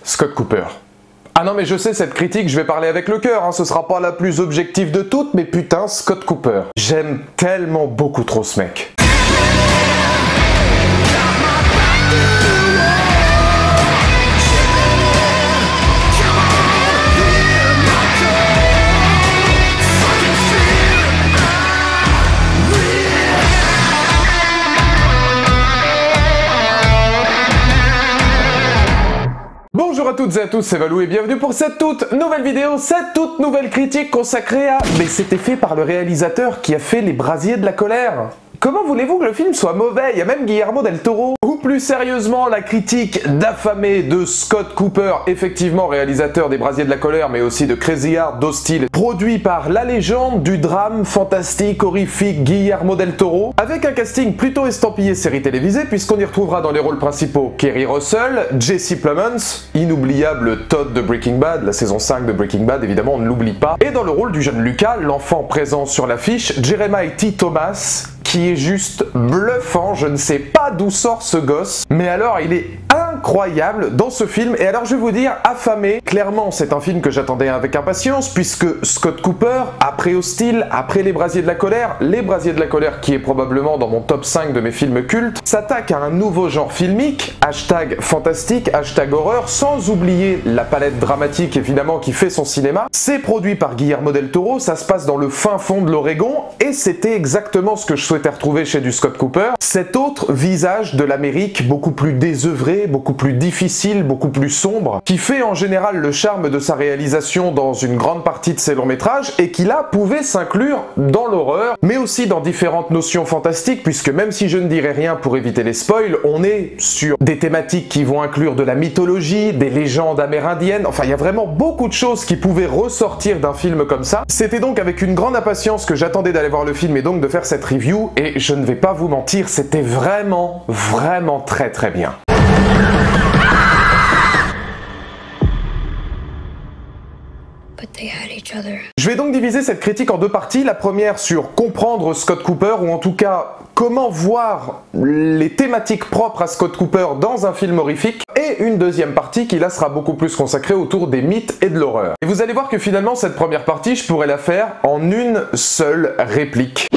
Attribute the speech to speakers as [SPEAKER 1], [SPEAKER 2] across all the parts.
[SPEAKER 1] Scott Cooper. Ah non mais je sais, cette critique, je vais parler avec le cœur, hein, ce sera pas la plus objective de toutes, mais putain, Scott Cooper. J'aime tellement beaucoup trop ce mec. Bonjour à toutes et à tous, c'est Valou et bienvenue pour cette toute nouvelle vidéo, cette toute nouvelle critique consacrée à... Mais c'était fait par le réalisateur qui a fait Les Brasiers de la Colère. Comment voulez-vous que le film soit mauvais? Il y a même Guillermo del Toro. Ou plus sérieusement, la critique d'affamé de Scott Cooper, effectivement réalisateur des Brasiers de la Colère, mais aussi de Crazy Heart, d'Hostile, produit par la légende du drame fantastique horrifique Guillermo del Toro, avec un casting plutôt estampillé série télévisée, puisqu'on y retrouvera dans les rôles principaux Kerry Russell, Jesse Plemons, inoubliable Todd de Breaking Bad, la saison 5 de Breaking Bad, évidemment on ne l'oublie pas, et dans le rôle du jeune Lucas, l'enfant présent sur l'affiche, Jeremiah T. Thomas, qui est juste bluffant, je ne sais pas d'où sort ce gosse, mais alors il est incroyable dans ce film, et alors je vais vous dire, affamé, clairement c'est un film que j'attendais avec impatience, puisque Scott Cooper, après Hostile, après Les Brasiers de la Colère qui est probablement dans mon top 5 de mes films cultes, s'attaque à un nouveau genre filmique, hashtag fantastique, hashtag horreur, sans oublier la palette dramatique évidemment qui fait son cinéma. C'est produit par Guillermo del Toro, ça se passe dans le fin fond de l'Oregon, et c'était exactement ce que je souhaitais retrouver chez du Scott Cooper, cet autre visage de l'Amérique beaucoup plus désœuvré, beaucoup plus difficile, beaucoup plus sombre, qui fait en général le charme de sa réalisation dans une grande partie de ses longs métrages, et qui là pouvait s'inclure dans l'horreur, mais aussi dans différentes notions fantastiques, puisque même si je ne dirai rien pour éviter les spoils, on est sur des thématiques qui vont inclure de la mythologie, des légendes amérindiennes, enfin il y a vraiment beaucoup de choses qui pouvaient ressortir d'un film comme ça. C'était donc avec une grande impatience que j'attendais d'aller voir le film et donc de faire cette review, et je ne vais pas vous mentir, c'était vraiment très très bien. Je vais donc diviser cette critique en deux parties, la première sur comprendre Scott Cooper, ou en tout cas comment voir les thématiques propres à Scott Cooper dans un film horrifique, et une deuxième partie qui là sera beaucoup plus consacrée autour des mythes et de l'horreur. Et vous allez voir que finalement cette première partie, je pourrais la faire en une seule réplique.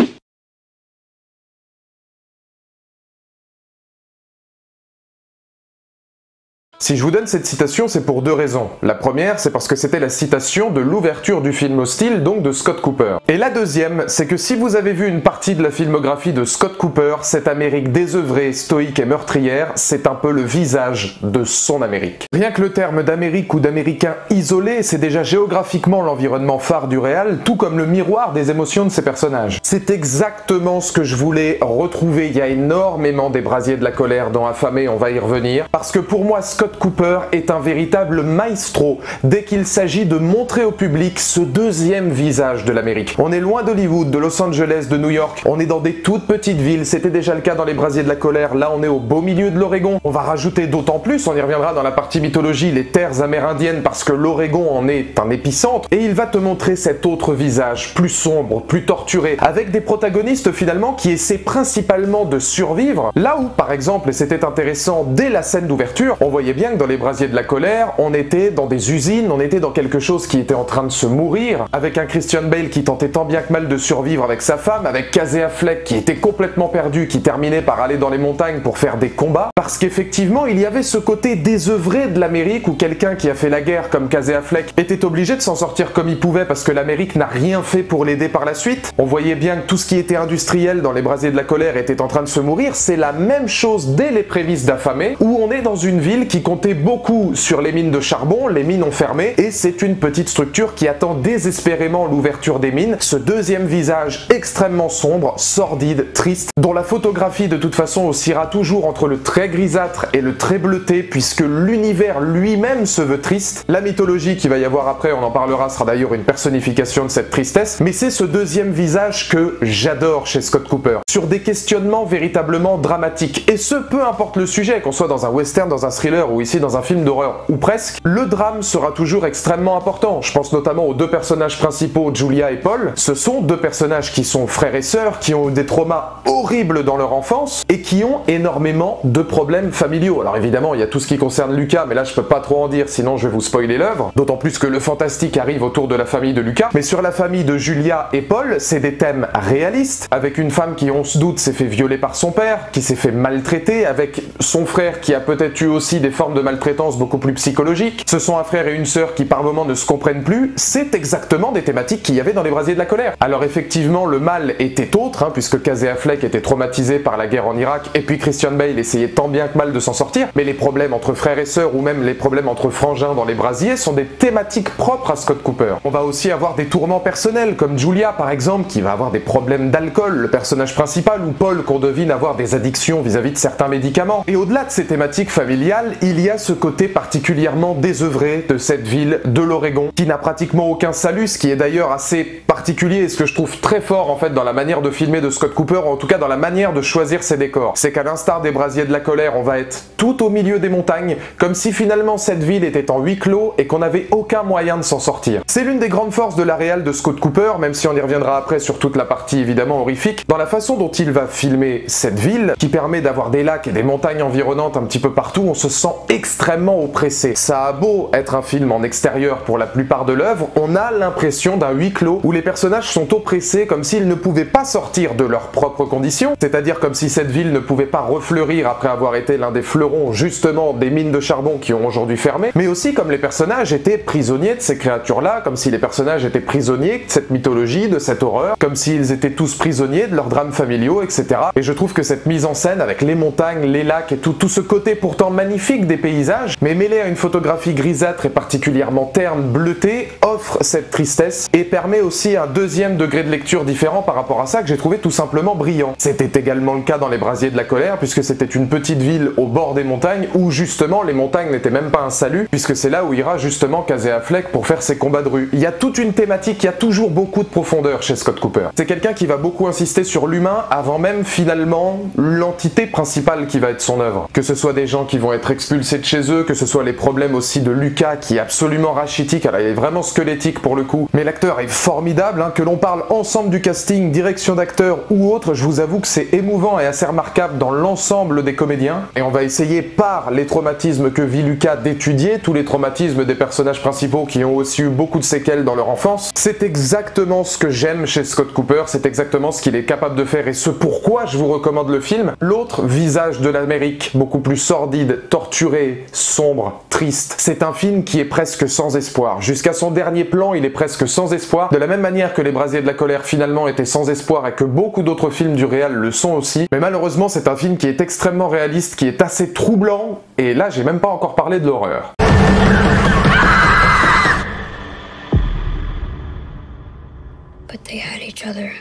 [SPEAKER 1] Si je vous donne cette citation, c'est pour deux raisons. La première, c'est parce que c'était la citation de l'ouverture du film Hostile, donc de Scott Cooper. Et la deuxième, c'est que si vous avez vu une partie de la filmographie de Scott Cooper, cette Amérique désœuvrée, stoïque et meurtrière, c'est un peu le visage de son Amérique. Rien que le terme d'Amérique ou d'Américain isolé, c'est déjà géographiquement l'environnement phare du réal, tout comme le miroir des émotions de ses personnages. C'est exactement ce que je voulais retrouver. Il y a énormément des Brasiers de la Colère dans Affamé, on va y revenir, parce que pour moi, Scott Cooper est un véritable maestro dès qu'il s'agit de montrer au public ce deuxième visage de l'Amérique. On est loin d'Hollywood, de Los Angeles, de New York, on est dans des toutes petites villes, c'était déjà le cas dans Les Brasiers de la Colère, là on est au beau milieu de l'Oregon. On va rajouter d'autant plus, on y reviendra dans la partie mythologie, les terres amérindiennes, parce que l'Oregon en est un épicentre, et il va te montrer cet autre visage, plus sombre, plus torturé, avec des protagonistes finalement qui essaient principalement de survivre, là où par exemple, et c'était intéressant dès la scène d'ouverture, on voyait bien que dans Les Brasiers de la Colère, on était dans des usines, on était dans quelque chose qui était en train de se mourir, avec un Christian Bale qui tentait tant bien que mal de survivre avec sa femme, avec Casey Affleck qui était complètement perdu, qui terminait par aller dans les montagnes pour faire des combats, parce qu'effectivement il y avait ce côté désœuvré de l'Amérique où quelqu'un qui a fait la guerre comme Casey Affleck était obligé de s'en sortir comme il pouvait parce que l'Amérique n'a rien fait pour l'aider par la suite. On voyait bien que tout ce qui était industriel dans Les Brasiers de la Colère était en train de se mourir. C'est la même chose dès les prémices d'Affamé, où on est dans une ville qui comptait beaucoup sur les mines de charbon, les mines ont fermé, et c'est une petite structure qui attend désespérément l'ouverture des mines. Ce deuxième visage extrêmement sombre, sordide, triste, dont la photographie de toute façon oscillera toujours entre le très grisâtre et le très bleuté, puisque l'univers lui-même se veut triste. La mythologie qu'il va y avoir après, on en parlera, sera d'ailleurs une personnification de cette tristesse, mais c'est ce deuxième visage que j'adore chez Scott Cooper, sur des questionnements véritablement dramatiques, et ce peu importe le sujet, qu'on soit dans un western, dans un thriller ou ici dans un film d'horreur, ou presque, le drame sera toujours extrêmement important. Je pense notamment aux deux personnages principaux, Julia et Paul. Ce sont deux personnages qui sont frères et sœurs, qui ont eu des traumas horribles dans leur enfance et qui ont énormément de problèmes familiaux. Alors évidemment, il y a tout ce qui concerne Lucas, mais là je peux pas trop en dire, sinon je vais vous spoiler l'œuvre. D'autant plus que le fantastique arrive autour de la famille de Lucas. Mais sur la famille de Julia et Paul, c'est des thèmes réalistes, avec une femme qui, on se doute, s'est fait violer par son père, qui s'est fait maltraiter, avec son frère qui a peut-être eu aussi des formes de maltraitance beaucoup plus psychologiques. Ce sont un frère et une sœur qui par moments ne se comprennent plus. C'est exactement des thématiques qu'il y avait dans Les Brasiers de la Colère. Alors effectivement, le mal était autre, puisque Casey Affleck était traumatisé par la guerre en Irak, et puis Christian Bale essayait tant bien que mal de s'en sortir, mais les problèmes entre frères et sœurs, ou même les problèmes entre frangins dans Les Brasiers, sont des thématiques propres à Scott Cooper. On va aussi avoir des tourments personnels, comme Julia par exemple, qui va avoir des problèmes d'alcool, le personnage principal, ou Paul qu'on devine avoir des addictions vis-à-vis de certains médicaments. Et au-delà de ces thématiques familiales, il y a ce côté particulièrement désœuvré de cette ville de l'Oregon, qui n'a pratiquement aucun salut, ce qui est d'ailleurs assez particulier et ce que je trouve très fort en fait dans la manière de filmer de Scott Cooper, ou en tout cas dans la manière de choisir ses décors. C'est qu'à l'instar des Brasiers de la Colère, on va être tout au milieu des montagnes, comme si finalement cette ville était en huis clos et qu'on n'avait aucun moyen de s'en sortir. C'est l'une des grandes forces de la réal de Scott Cooper, même si on y reviendra après sur toute la partie évidemment horrifique, dans la façon dont il va filmer cette ville, qui permet d'avoir des lacs et des montagnes environnantes un petit peu partout, on se sent extrêmement oppressé. Ça a beau être un film en extérieur pour la plupart de l'œuvre, on a l'impression d'un huis clos où les personnages sont oppressés comme s'ils ne pouvaient pas sortir de leurs propres conditions, c'est-à-dire comme si cette ville ne pouvait pas refleurir après avoir été l'un des fleurons justement des mines de charbon qui ont aujourd'hui fermé, mais aussi comme les personnages étaient prisonniers de ces créatures-là, comme si les personnages étaient prisonniers de cette mythologie, de cette horreur, comme s'ils étaient tous prisonniers de leurs drames familiaux, etc. Et je trouve que cette mise en scène avec les montagnes, les lacs et tout ce côté pourtant magnifique des paysages, mais mêlé à une photographie grisâtre et particulièrement terne, bleutée, offre cette tristesse et permet aussi un deuxième degré de lecture différent par rapport à ça que j'ai trouvé tout simplement brillant. C'était également le cas dans Les Brasiers de la Colère, puisque c'était une petite ville au bord des montagnes où justement les montagnes n'étaient même pas un salut, puisque c'est là où ira justement Casey Affleck pour faire ses combats de rue. Il y a toute une thématique, il y a toujours beaucoup de profondeur chez Scott Cooper. C'est quelqu'un qui va beaucoup insister sur l'humain avant même finalement l'entité principale qui va être son œuvre. Que ce soit des gens qui vont être expulsés de chez eux, que ce soit les problèmes aussi de Lucas qui est absolument rachitique, alors il est vraiment squelettique pour le coup, mais l'acteur est formidable, que l'on parle ensemble du casting, direction d'acteur ou autre, je vous avoue que c'est émouvant et assez remarquable dans l'ensemble des comédiens, et on va essayer par les traumatismes que vit Lucas d'étudier, tous les traumatismes des personnages principaux qui ont aussi eu beaucoup de séquelles dans leur enfance. C'est exactement ce que j'aime chez Scott Cooper, c'est exactement ce qu'il est capable de faire et ce pourquoi je vous recommande le film. L'autre visage de l'Amérique, beaucoup plus sordide, torturé, sombre, triste. C'est un film qui est presque sans espoir. Jusqu'à son dernier plan, il est presque sans espoir, de la même manière que Les Brasiers de la Colère finalement étaient sans espoir et que beaucoup d'autres films du réal le sont aussi. Mais malheureusement, c'est un film qui est extrêmement réaliste, qui est assez troublant, et là, j'ai même pas encore parlé de l'horreur.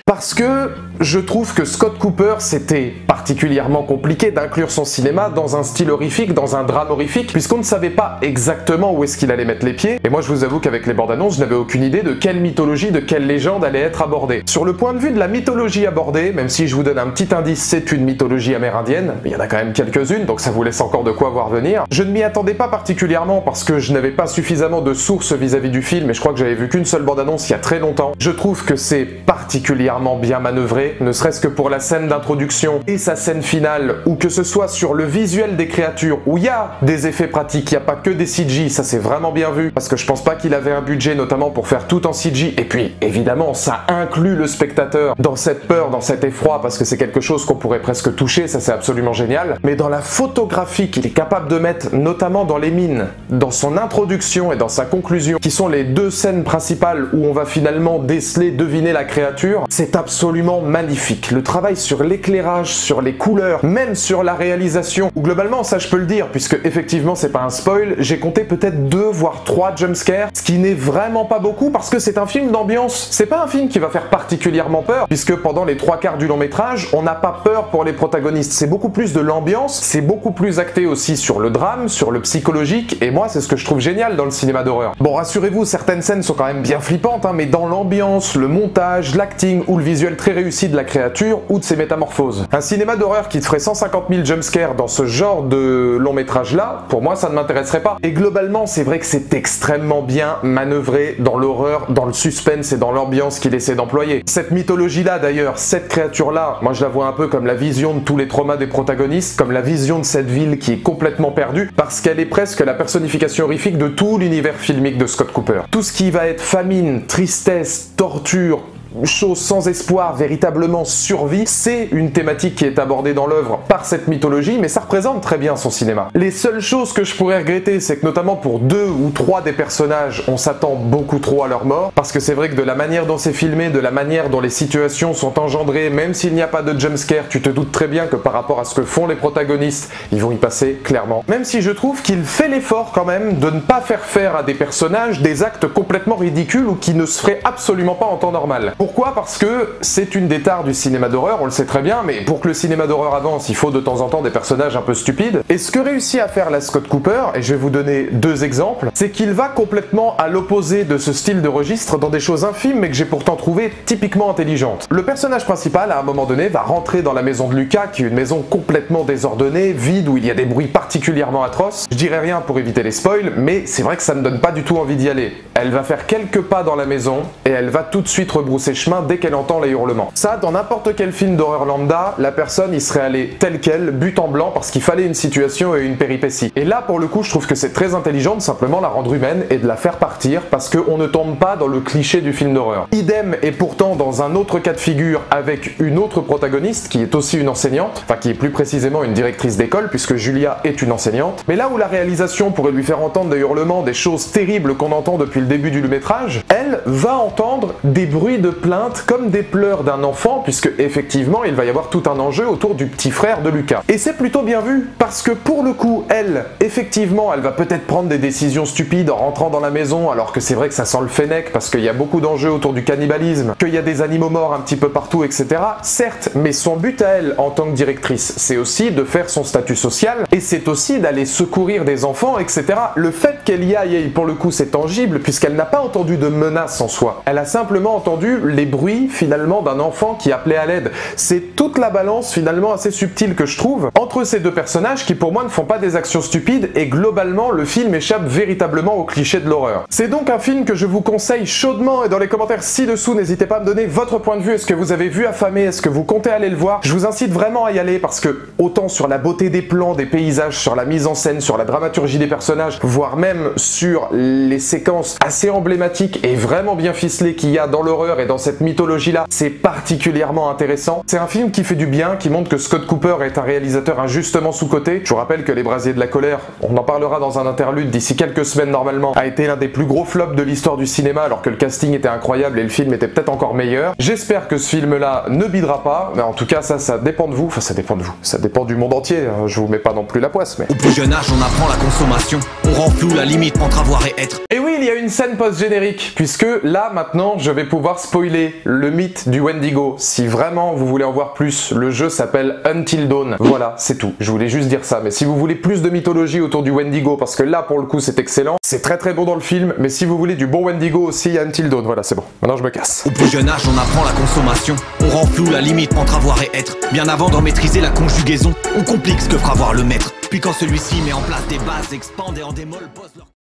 [SPEAKER 1] Parce que je trouve que Scott Cooper, c'était particulièrement compliqué d'inclure son cinéma dans un style horrifique, dans un drame horrifique, puisqu'on ne savait pas exactement où est-ce qu'il allait mettre les pieds, et moi je vous avoue qu'avec les bandes annonces, je n'avais aucune idée de quelle mythologie, de quelle légende allait être abordée. Sur le point de vue de la mythologie abordée, même si je vous donne un petit indice, c'est une mythologie amérindienne, il y en a quand même quelques-unes, donc ça vous laisse encore de quoi voir venir, je ne m'y attendais pas particulièrement parce que je n'avais pas suffisamment de sources vis-à-vis du film, et je crois que j'avais vu qu'une seule bande annonce il y a très longtemps. Je trouve que c'est particulièrement bien manœuvré, ne serait-ce que pour la scène d'introduction et sa scène finale, ou que ce soit sur le visuel des créatures, où il y a des effets pratiques, il n'y a pas que des CG, ça c'est vraiment bien vu, parce que je pense pas qu'il avait un budget notamment pour faire tout en CG, et puis évidemment ça inclut le spectateur dans cette peur, dans cet effroi, parce que c'est quelque chose qu'on pourrait presque toucher, ça c'est absolument génial, mais dans la photographie qu'il est capable de mettre, notamment dans les mines, dans son introduction et dans sa conclusion, qui sont les deux scènes principales où on va finalement déceler, deviner la créature, c'est absolument magnifique. Le travail sur l'éclairage, sur les couleurs, même sur la réalisation, ou globalement ça je peux le dire, puisque effectivement c'est pas un spoil, j'ai compté peut-être 2 voire 3 jumpscares, ce qui n'est vraiment pas beaucoup parce que c'est un film d'ambiance. C'est pas un film qui va faire particulièrement peur, puisque pendant les 3/4 du long métrage, on n'a pas peur pour les protagonistes, c'est beaucoup plus de l'ambiance, c'est beaucoup plus acté aussi sur le drame, sur le psychologique, et moi c'est ce que je trouve génial dans le cinéma d'horreur. Bon, rassurez-vous, certaines scènes sont quand même bien flippantes, mais dans l'ambiance, le monde montage, l'acting ou le visuel très réussi de la créature ou de ses métamorphoses. Un cinéma d'horreur qui te ferait 150 000 jumpscares dans ce genre de long métrage là, pour moi ça ne m'intéresserait pas. Et globalement c'est vrai que c'est extrêmement bien manœuvré dans l'horreur, dans le suspense et dans l'ambiance qu'il essaie d'employer. Cette mythologie là d'ailleurs, cette créature là, moi je la vois un peu comme la vision de tous les traumas des protagonistes, comme la vision de cette ville qui est complètement perdue, parce qu'elle est presque la personnification horrifique de tout l'univers filmique de Scott Cooper. Tout ce qui va être famine, tristesse, torture, chose sans espoir, véritablement survie, c'est une thématique qui est abordée dans l'œuvre par cette mythologie, mais ça représente très bien son cinéma. Les seules choses que je pourrais regretter, c'est que notamment pour 2 ou 3 des personnages, on s'attend beaucoup trop à leur mort, parce que c'est vrai que de la manière dont c'est filmé, de la manière dont les situations sont engendrées, même s'il n'y a pas de jumpscare, tu te doutes très bien que par rapport à ce que font les protagonistes, ils vont y passer clairement. Même si je trouve qu'il fait l'effort quand même de ne pas faire à des personnages des actes complètement ridicules ou qui ne se feraient absolument pas en temps normal. Pourquoi? Parce que c'est une des tares du cinéma d'horreur, on le sait très bien, mais pour que le cinéma d'horreur avance, il faut de temps en temps des personnages un peu stupides. Et ce que réussit à faire la Scott Cooper, et je vais vous donner 2 exemples, c'est qu'il va complètement à l'opposé de ce style de registre dans des choses infimes mais que j'ai pourtant trouvé typiquement intelligentes. Le personnage principal, à un moment donné, va rentrer dans la maison de Lucas, qui est une maison complètement désordonnée, vide, où il y a des bruits particulièrement atroces. Je dirais rien pour éviter les spoils, mais c'est vrai que ça ne donne pas du tout envie d'y aller. Elle va faire quelques pas dans la maison, et elle va tout de suite rebrousser chemin dès qu'elle entend les hurlements. Ça, dans n'importe quel film d'horreur lambda, la personne y serait allée telle quelle, but en blanc, parce qu'il fallait une situation et une péripétie. Et là, pour le coup, je trouve que c'est très intelligent de simplement la rendre humaine et de la faire partir, parce qu'on ne tombe pas dans le cliché du film d'horreur. Idem est pourtant dans un autre cas de figure avec une autre protagoniste, qui est aussi une enseignante, enfin qui est plus précisément une directrice d'école, puisque Julia est une enseignante. Mais là où la réalisation pourrait lui faire entendre des hurlements, des choses terribles qu'on entend depuis le début du métrage, elle va entendre des bruits de plainte comme des pleurs d'un enfant, puisque effectivement il va y avoir tout un enjeu autour du petit frère de Lucas. Et c'est plutôt bien vu, parce que pour le coup, elle, effectivement, elle va peut-être prendre des décisions stupides en rentrant dans la maison, alors que c'est vrai que ça sent le fennec, parce qu'il y a beaucoup d'enjeux autour du cannibalisme, qu'il y a des animaux morts un petit peu partout, etc. Certes, mais son but à elle, en tant que directrice, c'est aussi de faire son statut social, et c'est aussi d'aller secourir des enfants, etc. Le fait qu'elle y aille, pour le coup, c'est tangible, puisqu'elle n'a pas entendu de menace en soi. Elle a simplement entendu les bruits finalement d'un enfant qui appelait à l'aide. C'est toute la balance finalement assez subtile que je trouve entre ces 2 personnages qui pour moi ne font pas des actions stupides, et globalement le film échappe véritablement au cliché de l'horreur. C'est donc un film que je vous conseille chaudement, et dans les commentaires ci-dessous n'hésitez pas à me donner votre point de vue. Est-ce que vous avez vu Affamé? Est-ce que vous comptez aller le voir? Je vous incite vraiment à y aller, parce que autant sur la beauté des plans, des paysages, sur la mise en scène, sur la dramaturgie des personnages, voire même sur les séquences assez emblématiques et vraiment bien ficelées qu'il y a dans l'horreur et dans cette mythologie là, c'est particulièrement intéressant. C'est un film qui fait du bien, qui montre que Scott Cooper est un réalisateur injustement sous-coté. Je vous rappelle que Les Brasiers de la Colère, on en parlera dans un interlude d'ici quelques semaines normalement, a été l'un des plus gros flops de l'histoire du cinéma, alors que le casting était incroyable et le film était peut-être encore meilleur. J'espère que ce film là ne bidera pas, mais en tout cas ça dépend de vous, enfin ça dépend de vous, ça dépend du monde entier, je vous mets pas non plus la poisse, mais...
[SPEAKER 2] Au plus jeune âge on apprend la consommation, on rend flou la limite entre avoir et être.
[SPEAKER 1] Et oui, il y a une scène post-générique, puisque là maintenant je vais pouvoir spoiler le mythe du Wendigo. Si vraiment vous voulez en voir plus, le jeu s'appelle Until Dawn. Voilà, c'est tout. Je voulais juste dire ça. Mais si vous voulez plus de mythologie autour du Wendigo, parce que là pour le coup c'est excellent, c'est très très bon dans le film, mais si vous voulez du bon Wendigo aussi, il y a Until Dawn. Voilà, c'est bon. Maintenant je me casse.
[SPEAKER 2] Au plus jeune âge on apprend la consommation, on rend flou la limite entre avoir et être. Bien avant d'en maîtriser la conjugaison, on complique ce que fera voir le maître. Puis quand celui-ci met en place des bases, expande et en démol, pose leur...